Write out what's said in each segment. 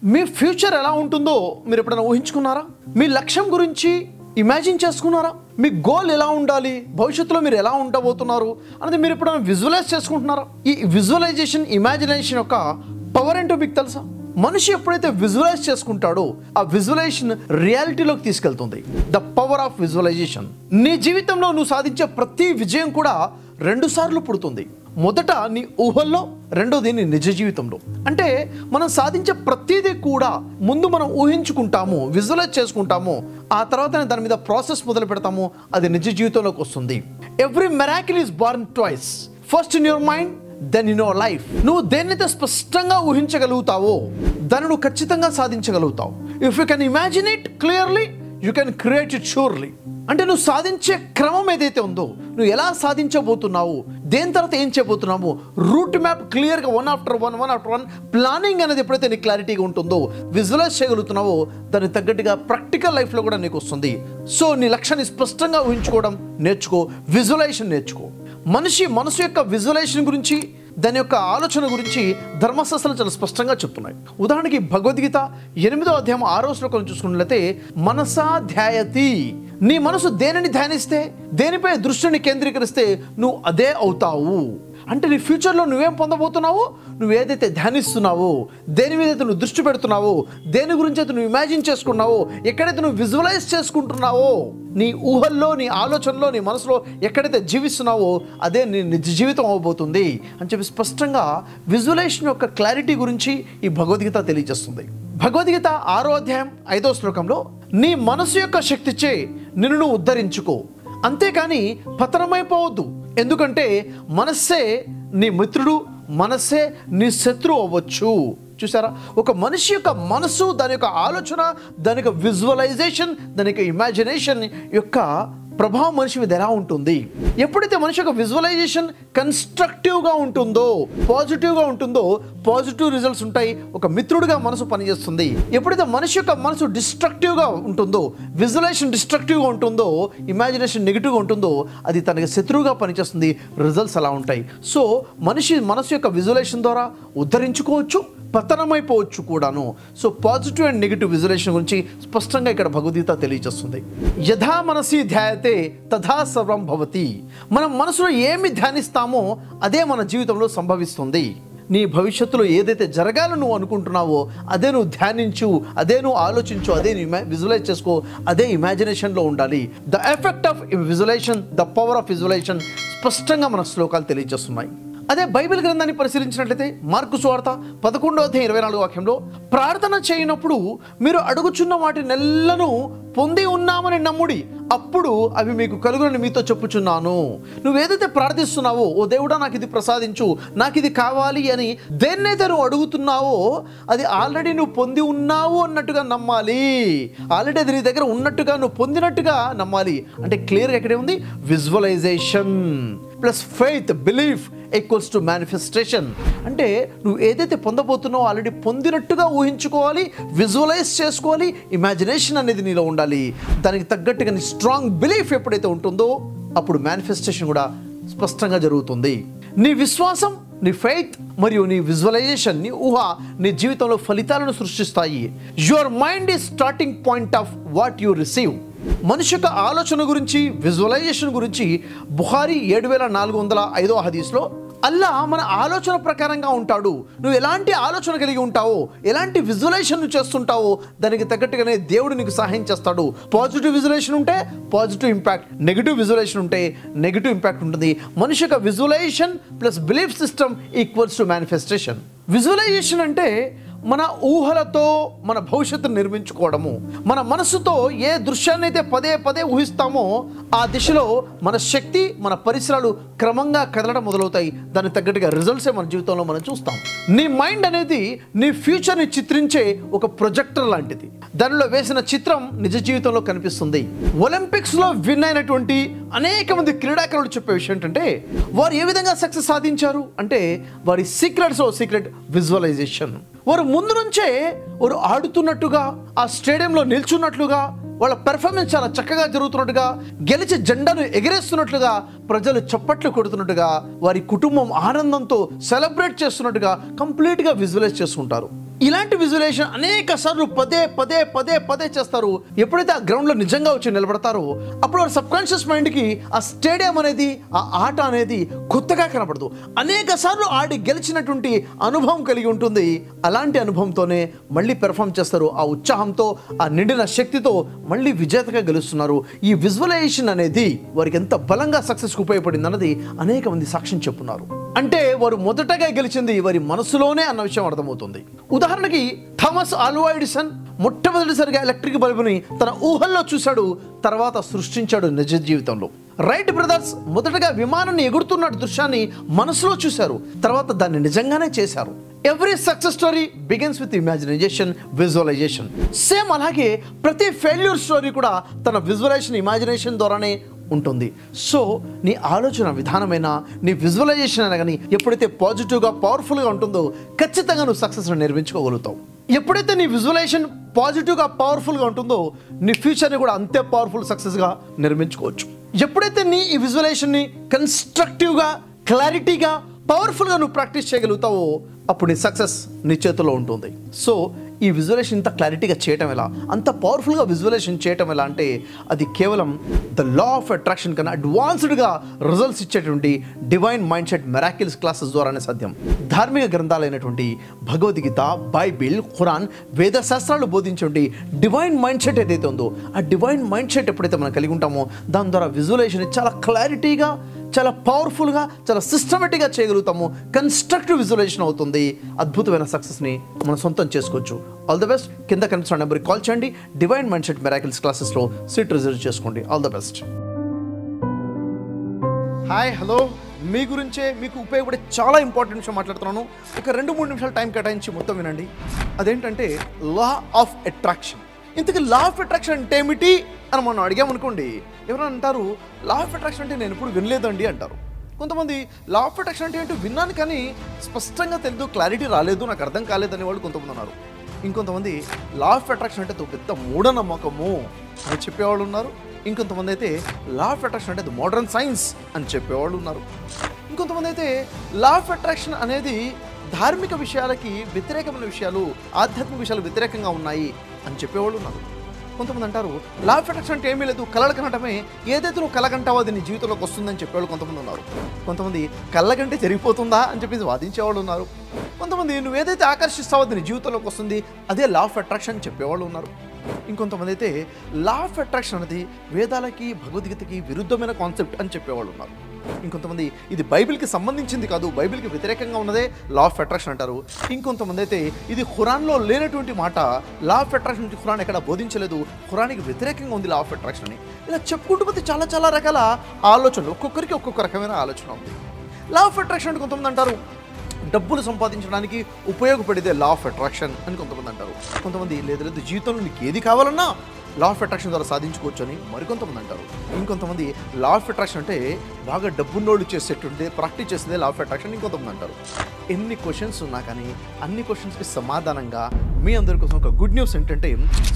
మీ future ఎలా ఉంటుందో మీరు ఎప్పుడైనా ఊహించుకున్నారా? మీ లక్ష్యం గురించి ఇమాజిన్ చేసుకున్నారా? మీ గోల్ ఎలా ఉండాలి, భవిష్యత్తులో మీరు ఎలా ఉండబోతున్నారు అనేది మీరు ఎప్పుడైనా విజువలైజ్ చేసుకుంటున్నారా? ఈ విజువలైజేషన్, ఇమాజినేషన్ యొక్క పవర్ ఏంటో మీకు తెలుసా? మనిషి ఎప్పుడైతే విజువలైజ్ చేసుకుంటాడో ఆ విజువలైజేషన్ రియాలిటీలోకి తీసుకెళ్తుంది. The power of visualisation. నీ జీవితంలో నువ్వు సాధించే ప్రతి విజయం కూడా 2 సార్లు పుడుతుంది. మొదట నీ ఊహల్లో, రెండోది నీ నిజ జీవితంలో. అంటే మనం సాధించే ప్రతిదీ కూడా ముందు మనం ఊహించుకుంటాము, విజువలైజ్ చేసుకుంటాము, ఆ తర్వాత దాని మీద ప్రాసెస్ మొదలు పెడతాము, అది నిజ జీవితంలోకి వస్తుంది. Every miracle is born twice, first in your mind, then in your life. నువ్వు దేన్నైతే స్పష్టంగా ఊహించగలుగుతావో దాన్ని నువ్వు ఖచ్చితంగా సాధించగలుగుతావు. If you can imagine it clearly, you can create it surely. అంటే నువ్వు సాధించే క్రమం ఏదైతే ఉందో, నువ్వు ఎలా సాధించబోతున్నావు, దేని తర్వాత ఏం చేయబోతున్నావు, రూట్ మ్యాప్ క్లియర్గా వన్ ఆఫ్టర్ వన్ ప్లానింగ్ అనేది ఎప్పుడైతే నీకు క్లారిటీగా ఉంటుందో, విజువలైజ్ చేయగలుగుతున్నావో, దానికి తగ్గట్టుగా ప్రాక్టికల్ లైఫ్లో కూడా నీకు వస్తుంది. సో నీ లక్ష్యాన్ని స్పష్టంగా ఊహించుకోవడం నేర్చుకో, విజువలైజేషన్ నేర్చుకో. మనిషి మనసు యొక్క విజువలైజేషన్ గురించి, దాని యొక్క ఆలోచన గురించి ధర్మశాస్త్రాలు చాలా స్పష్టంగా చెప్తున్నాయి. ఉదాహరణకి భగవద్గీత 8వ అధ్యాయం 6వ శ్లోకం చూసుకున్నట్లయితే, మనసా ధ్యాయతి. నీ మనసు దేనిని ధ్యానిస్తే, దేనిపై దృష్టిని కేంద్రీకరిస్తే నువ్వు అదే అవుతావు. అంటే నీ ఫ్యూచర్లో నువ్వేం పొందబోతున్నావో, నువ్వు ఏదైతే ధ్యానిస్తున్నావో, దేని మీద అయితే నువ్వు దృష్టి పెడుతున్నావో, దేని గురించి అయితే నువ్వు ఇమాజిన్ చేసుకున్నావో, ఎక్కడైతే నువ్వు విజువలైజ్ చేసుకుంటున్నావో, నీ ఊహల్లో, నీ ఆలోచనలో, నీ మనసులో ఎక్కడైతే జీవిస్తున్నావో అదే నీ నిజ జీవితం అవబోతుంది అని చెప్పి స్పష్టంగా విజువలైజేషన్ యొక్క క్లారిటీ గురించి ఈ భగవద్గీత తెలియజేస్తుంది. భగవద్గీత 6వ అధ్యాయం 5వ శ్లోకంలో, నీ మనసు యొక్క శక్తిచే నిన్ను నువ్వు ఉద్ధరించుకో, అంతేకాని పతనమైపోవద్దు. ఎందుకంటే మనస్సే నీ మిత్రుడు, మనస్సే నీ శత్రువు అవ్వచ్చు. చూసారా, ఒక మనిషి యొక్క మనసు, దాని యొక్క ఆలోచన, దాని యొక్క విజువలైజేషన్, దాని యొక్క ఇమాజినేషన్ యొక్క ప్రభావం మనిషి మీద ఎలా ఉంటుంది. ఎప్పుడైతే మనిషి యొక్క విజువలైజేషన్ కన్స్ట్రక్టివ్గా ఉంటుందో, పాజిటివ్గా ఉంటుందో, పాజిటివ్ రిజల్ట్స్ ఉంటాయి. ఒక మిత్రుడిగా మనసు పనిచేస్తుంది. ఎప్పుడైతే మనిషి యొక్క మనసు డిస్ట్రక్టివ్గా ఉంటుందో, విజువలైజేషన్ డిస్ట్రక్టివ్గా ఉంటుందో, ఇమాజినేషన్ నెగిటివ్గా ఉంటుందో, అది తనకి శత్రువుగా పనిచేస్తుంది. రిజల్ట్స్ అలా ఉంటాయి. సో మనిషి మనసు యొక్క విజువలైజేషన్ ద్వారా ఉద్ధరించుకోవచ్చు, పతనమైపోవచ్చు కూడాను. So positive and negative visualisation గురించి స్పష్టంగా ఇక్కడ భగవద్గీత తెలియజేస్తుంది. యథా మనసి ధ్యాయతే తథా సర్వం భవతి. మనం మనసులో ఏమి ధ్యానిస్తామో అదే మన జీవితంలో సంభవిస్తుంది. నీ భవిష్యత్తులో ఏదైతే జరగాలని నువ్వు అనుకుంటున్నావో అదే నువ్వు ధ్యానించు, అదే నువ్వు ఆలోచించు, అదే నువ్వు విజువలైజ్ చేసుకో, అదే ఇమాజినేషన్లో ఉండాలి. The effect of visualisation, the power of visualisation స్పష్టంగా మన శ్లోకాలు తెలియజేస్తున్నాయి. అదే బైబిల్ గ్రంథాన్ని పరిశీలించినట్లయితే మార్కు సువార్త 11వ అధ్యాయం 24వ వాక్యంలో, ప్రార్థన చేయనప్పుడు మీరు అడుగుచున్న వాటినెల్లను పొంది ఉన్నామని నమ్ముడి, అప్పుడు అవి మీకు కలుగునని మీతో చెప్పుచున్నాను. నువ్వు ఏదైతే ప్రార్థిస్తున్నావో, ఓ దేవుడా నాకు ఇది ప్రసాదించు, నాకు ఇది కావాలి అని దేన్నైతే నువ్వు అడుగుతున్నావో అది ఆల్రెడీ నువ్వు పొంది ఉన్నావు అన్నట్టుగా నమ్మాలి. ఆల్రెడీ అది నీ దగ్గర ఉన్నట్టుగా, నువ్వు పొందినట్టుగా నమ్మాలి. అంటే క్లియర్గా ఎక్కడే ఉంది, visualisation plus faith, belief equals to manifestation. అంటే నువ్వు ఏదైతే పొందబోతున్నావో ఆల్రెడీ పొందినట్టుగా ఊహించుకోవాలి, విజువలైజ్ చేసుకోవాలి, ఇమాజినేషన్ అనేది నీలో ఉండాలి. దానికి తగ్గట్టుగా నీ స్ట్రాంగ్ బిలీఫ్ ఎప్పుడైతే ఉంటుందో అప్పుడు మేనిఫెస్టేషన్ కూడా స్పష్టంగా జరుగుతుంది. నీ విశ్వాసం, నీ ఫెయిత్ మరియు నీ విజువలైజేషన్, నీ ఊహ నీ జీవితంలో ఫలితాలను సృష్టిస్తాయి. Your mind is starting point of what you receive. మనిషి యొక్క ఆలోచన గురించి, విజువలైజేషన్ గురించి బుఖారీ 7405వ హదీస్లో, అల్లా మన ఆలోచన ప్రకారంగా ఉంటాడు. నువ్వు ఎలాంటి ఆలోచన కలిగి ఉంటావో, ఎలాంటి విజువలైజేషన్ నువ్వు చేస్తుంటావో దానికి తగ్గట్టుగానే దేవుడు నీకు సహాయం చేస్తాడు. పాజిటివ్ విజువలైజేషన్ ఉంటే పాజిటివ్ ఇంపాక్ట్, నెగిటివ్ విజువలైజేషన్ ఉంటే నెగిటివ్ ఇంపాక్ట్ ఉంటుంది. మనిషి యొక్క visualisation plus belief system equals to manifestation. Visualisation అంటే మన ఊహలతో మన భవిష్యత్తును నిర్మించుకోవడము. మన మనసుతో ఏ దృశ్యాన్ని అయితే పదే పదే ఊహిస్తామో ఆ దిశలో మన శక్తి, మన పరిసరాలు క్రమంగా కదలడం మొదలవుతాయి. దానికి తగ్గట్టుగా రిజల్ట్సే మన జీవితంలో మనం చూస్తాం. నీ మైండ్ అనేది నీ ఫ్యూచర్ని చిత్రించే ఒక ప్రొజెక్టర్ లాంటిది. దానిలో వేసిన చిత్రం నిజ జీవితంలో కనిపిస్తుంది. ఒలింపిక్స్లో విన్ అయినటువంటి అనేక మంది క్రీడాకారులు చెప్పే విషయం ఏంటంటే, వారు ఏ విధంగా సక్సెస్ సాధించారు అంటే వారి సీక్రెట్ విజువలైజేషన్. వారు ముందు నుంచే వారు ఆడుతున్నట్టుగా, ఆ స్టేడియంలో నిల్చున్నట్లుగా, వాళ్ళ పెర్ఫార్మెన్స్ చాలా చక్కగా జరుగుతున్నట్టుగా, గెలిచి జెండాను ఎగిరేస్తున్నట్లుగా, ప్రజలు చప్పట్లు కొడుతున్నట్టుగా, వారి కుటుంబం ఆనందంతో సెలబ్రేట్ చేస్తున్నట్టుగా కంప్లీట్గా విజువలైజ్ చేసుకుంటారు. ఇలాంటి విజువలైజేషన్ అనేక సార్లు పదే పదే పదే పదే చేస్తారు. ఎప్పుడైతే ఆ గ్రౌండ్లో నిజంగా వచ్చి నిలబడతారో అప్పుడు వారి సబ్కాన్షియస్ మైండ్కి ఆ స్టేడియం అనేది, ఆ ఆట అనేది కొత్తగా కనపడదు. అనేక సార్లు ఆడి గెలిచినటువంటి అనుభవం కలిగి ఉంటుంది. అలాంటి అనుభవంతోనే మళ్ళీ పెర్ఫామ్ చేస్తారు. ఆ ఉత్సాహంతో, ఆ నిండిన శక్తితో మళ్ళీ విజేతగా గెలుస్తున్నారు. ఈ విజువలైజేషన్ అనేది వారికి ఎంత బలంగా సక్సెస్కి ఉపయోగపడింది అన్నది అనేక మంది సాక్ష్యం చెప్పున్నారు. అంటే వారు మొదటగా గెలిచింది వారి మనసులోనే అన్న విషయం అర్థమవుతుంది. ఉదాహరణకి థామస్ ఆల్వా ఎడిసన్ మొట్టమొదటిసారిగా ఎలక్ట్రిక్ బల్బుని తన ఊహల్లో చూశాడు, తర్వాత సృష్టించాడు నిజ జీవితంలో. రైట్ బ్రదర్స్ మొదటగా విమానాన్ని ఎగురుతున్న దృశ్యాన్ని మనసులో చూశారు, తర్వాత దాన్ని నిజంగానే చేశారు. Every success story begins with imagination, visualisation. Same అలాగే ప్రతి ఫెయిల్యూర్ స్టోరీ కూడా తన విజువలైజేషన్, ఇమాజినేషన్ ద్వారానే ఉంటుంది. సో నీ ఆలోచన విధానమైనా, నీ విజువలైజేషన్ అయినా కానీ ఎప్పుడైతే పాజిటివ్గా, పవర్ఫుల్గా ఉంటుందో ఖచ్చితంగా నువ్వు సక్సెస్ని నిర్మించుకోగలుగుతావు. ఎప్పుడైతే నీ విజువలైజేషన్ పాజిటివ్గా, పవర్ఫుల్గా ఉంటుందో నీ ఫ్యూచర్ని కూడా అంతే పవర్ఫుల్ సక్సెస్గా నిర్మించుకోవచ్చు. ఎప్పుడైతే నీ ఈ విజువలైజేషన్ని కన్స్ట్రక్టివ్గా, క్లారిటీగా, పవర్ఫుల్గా నువ్వు ప్రాక్టీస్ చేయగలుగుతావో అప్పుడు నీ సక్సెస్ నీ చేతిలో ఉంటుంది. సో ఈ విజువలైజేషన్ ఇంత క్లారిటీగా చేయటం ఎలా, అంత పవర్ఫుల్గా విజువలైజేషన్ చేయటం ఎలా అంటే అది కేవలం ద లా ఆఫ్ అట్రాక్షన్ కన్నా అడ్వాన్స్డ్గా రిజల్ట్స్ ఇచ్చేటువంటి divine mind set miracles classes ద్వారానే సాధ్యం. ధార్మిక గ్రంథాలైనటువంటి భగవద్గీత, బైబిల్, ఖురాన్, వేద శాస్త్రాలు బోధించేటువంటి డివైన్ మైండ్ సెట్ ఏదైతే ఉందో ఆ డివైన్ మైండ్ సెట్ ఎప్పుడైతే మనం కలిగి ఉంటామో దాని ద్వారా విజువలైజేషన్ చాలా క్లారిటీగా, చాలా పవర్ఫుల్గా, చాలా సిస్టమేటిక్గా చేయగలుగుతాము. కన్స్ట్రక్టివ్ విజువలైజేషన్ అవుతుంది. అద్భుతమైన సక్సెస్ని మనం సొంతం చేసుకోవచ్చు. All the best. కింద కనిపిస్తున్న నెంబర్కి కాల్ చేయండి. డివైన్ మైండ్ సెట్ మెరాకిల్స్ క్లాసెస్లో సీట్ రిజర్వ్ చేసుకోండి. All the best. Hi, hello. మీ గురించే మీకు ఉపయోగపడే చాలా ఇంపార్టెంట్ విషయం మాట్లాడుతున్నాను. ఒక 2-3 నిమిషాలు టైం కేటాయించి మొత్తం వినండి. అదేంటంటే లా ఆఫ్ అట్రాక్షన్. ఇంతకీ లా ఆఫ్ అట్రాక్షన్ అంటే ఏమిటి అని మనం అడిగామనుకోండి, ఎవరైనా అంటారు లా ఆఫ్ అట్రాక్షన్ అంటే నేను ఎప్పుడు వినలేదండి అంటారు. కొంతమంది లా ఆఫ్ అట్రాక్షన్ అంటే ఏంటో విన్నాను కానీ స్పష్టంగా తెలియదు, క్లారిటీ రాలేదు, నాకు అర్థం కాలేదని వాళ్ళు కొంతమంది ఉన్నారు. ఇంకొంతమంది లా ఆఫ్ అట్రాక్షన్ అంటే పెద్ద మూఢనమ్మకము అని చెప్పేవాళ్ళు ఉన్నారు. ఇంకొంతమంది అయితే లా ఆఫ్ అట్రాక్షన్ అంటే మోడర్న్ సైన్స్ అని చెప్పేవాళ్ళు ఉన్నారు. ఇంకొంతమంది అయితే లా ఆఫ్ అట్రాక్షన్ అనేది ధార్మిక విషయాలకి వ్యతిరేకమైన విషయాలు, ఆధ్యాత్మిక విషయాలు వ్యతిరేకంగా ఉన్నాయి అని చెప్పేవాళ్ళు ఉన్నారు. కొంతమంది అంటారు లా ఆఫ్ అట్రాక్షన్ అంటే ఏమీ లేదు, కలలు కనటమే, ఏదైతే నువ్వు కలగంటావో అది నీ జీవితంలోకి వస్తుందని చెప్పేవాళ్ళు కొంతమంది ఉన్నారు. కొంతమంది కళ్ళగంటే జరిగిపోతుందా అని చెప్పేసి వాదించేవాళ్ళు ఉన్నారు. కొంతమంది నువ్వు ఏదైతే ఆకర్షిస్తావో అది నీ జీవితంలోకి వస్తుంది, అదే లా ఆఫ్ అట్రాక్షన్ చెప్పేవాళ్ళు ఉన్నారు. ఇంకొంతమంది అయితే లా ఆఫ్ అట్రాక్షన్ అనేది వేదాలకి, భగవద్గీతకి విరుద్ధమైన కాన్సెప్ట్ అని చెప్పేవాళ్ళు ఉన్నారు. ఇంకొంతమంది ఇది బైబిల్కి సంబంధించింది కాదు, బైబిల్కి వ్యతిరేకంగా ఉన్నదే లా ఆఫ్ అట్రాక్షన్ అంటారు. ఇంకొంతమంది అయితే ఇది ఖురాన్లో లేనటువంటి మాట, లా ఆఫ్ అట్రాక్షన్ నుంచి ఖురాన్ ఎక్కడ బోధించలేదు, ఖురాన్కి వ్యతిరేకంగా ఉంది లా ఆఫ్ అట్రాక్షన్ అని. ఇలా చెప్పుకుంటూ పోతే చాలా చాలా రకాల ఆలోచనలు, ఒక్కొక్కరికి ఒక్కొక్క రకమైన ఆలోచన ఉంది. లా ఆఫ్ అట్రాక్షన్ అంటే కొంతమంది అంటారు డబ్బులు సంపాదించడానికి ఉపయోగపడేదే లా ఆఫ్ అట్రాక్షన్ అని కొంతమంది అంటారు. కొంతమంది లేదు జీవితంలో నీకు ఏది కావాలన్నా లా ఆఫ్ అట్రాక్షన్ ద్వారా సాధించుకోవచ్చు అని మరికొంతమంది అంటారు. ఇంకొంతమంది లా ఆఫ్ అట్రాక్షన్ అంటే బాగా డబ్బున్నోళ్ళు చేసేటువంటి ప్రాక్టీస్ చేసేదే లా ఆఫ్ అట్రాక్షన్ ఇంకొంతమంది అంటారు. ఎన్ని క్వశ్చన్స్ ఉన్నా కానీ అన్ని క్వశ్చన్స్కి సమాధానంగా మీ అందరి కోసం ఒక గుడ్ న్యూస్ ఏంటంటే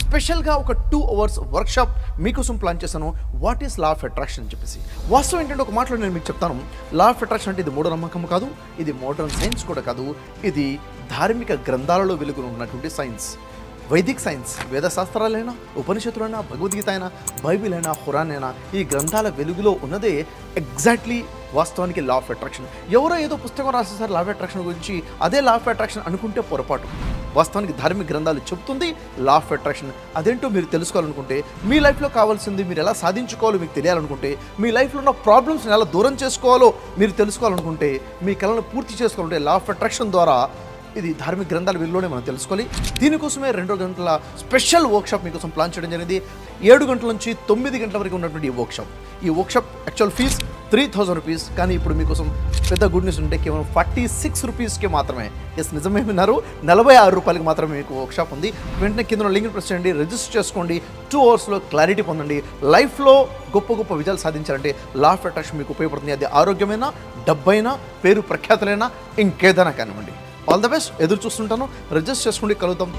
స్పెషల్గా ఒక 2 hours వర్క్షాప్ మీకోసం ప్లాన్ చేశాను. What is law of attraction అని చెప్పేసి. వాస్తవం ఏంటంటే ఒక మాటలో నేను మీకు చెప్తాను. లా ఆఫ్ అట్రాక్షన్ అంటే ఇది మూఢనమ్మకం కాదు, ఇది మోడర్న్ సైన్స్ కూడా కాదు, ఇది ధార్మిక గ్రంథాలలో వెలుగును ఉన్నటువంటి సైన్స్. వైదిక్ సైన్స్, వేద శాస్త్రాలైనా, ఉపనిషత్తులైనా, భగవద్గీత అయినా, బైబిల్ అయినా, ఖురాన్ అయినా ఈ గ్రంథాల వెలుగులో ఉన్నదే ఎగ్జాక్ట్లీ వాస్తవానికి లా ఆఫ్ అట్రాక్షన్. ఎవరో ఏదో పుస్తకం రాసేసారు లా ఆఫ్ అట్రాక్షన్ గురించి, అదే లా ఆఫ్ అట్రాక్షన్ అనుకుంటే పొరపాటు. వాస్తవానికి ధార్మిక గ్రంథాలు చెప్తుంది లా ఆఫ్ అట్రాక్షన్. అదేంటో మీరు తెలుసుకోవాలనుకుంటే, మీ లైఫ్లో కావాల్సింది మీరు ఎలా సాధించుకోవాలో మీకు తెలియాలనుకుంటే, మీ లైఫ్లో ఉన్న ప్రాబ్లమ్స్ని ఎలా దూరం చేసుకోవాలో మీరు తెలుసుకోవాలనుకుంటే, మీ కళను పూర్తి చేసుకోవాలంటే లా ఆఫ్ అట్రాక్షన్ ద్వారా ఇది ధార్మిక గ్రంథాల వీళ్ళలోనే మనం తెలుసుకోవాలి. దీనికోసమే 2 గంటల స్పెషల్ వర్క్షాప్ మీకోసం ప్లాన్ చేయడం జరిగింది. 7 గంటల నుంచి 9 గంటల వరకు ఉన్నటువంటి ఈ వర్క్షాప్ యాక్చువల్ ఫీజ్ 3000 రూపీస్. కానీ ఇప్పుడు మీకోసం పెద్ద గుడ్ న్యూస్ ఉంటే కేవలం 46 రూపీస్కే మాత్రమే. నిజమే విన్నారు, 46 రూపాయలకి మాత్రమే మీకు వర్క్షాప్ ఉంది. వెంటనే కింద లింక్ ప్రెస్ చేయండి, రిజిస్టర్ చేసుకోండి. 2 hours క్లారిటీ పొందండి. లైఫ్లో గొప్ప గొప్ప విజయాలు సాధించాలంటే లా ఆఫ్ అట్రాక్షన్ మీకు ఉపయోగపడుతుంది. అది ఆరోగ్యమైనా, డబ్బైనా, పేరు ప్రఖ్యాతులైనా, ఇంకేదైనా కానివ్వండి. All the best. ఎదురు చూస్తుంటాను. రిజిస్టర్ చేసుకోండి. కలుద్దాం.